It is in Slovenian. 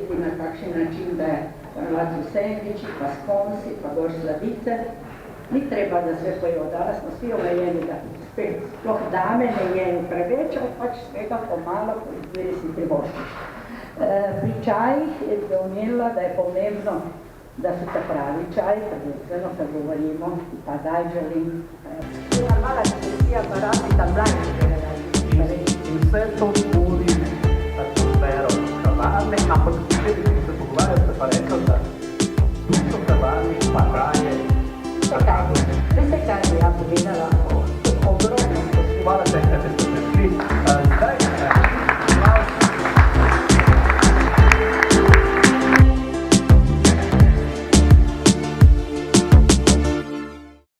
naredili na takšen način, da je ponavadi sendviči, pa skonsi, pa gor sladice. Ni treba, da sve pojejo, danes smo vsi omejeni, da sploh dame ne jejo preveč, ali pač svega pomalo, po izbiri si privoščiš. Pri čajih je omenila, da je pomembno, da so ta pravi čaj, prvenstveno, ko govorimo, pa daj želim. Mala komisija pa rabi tam mlajši.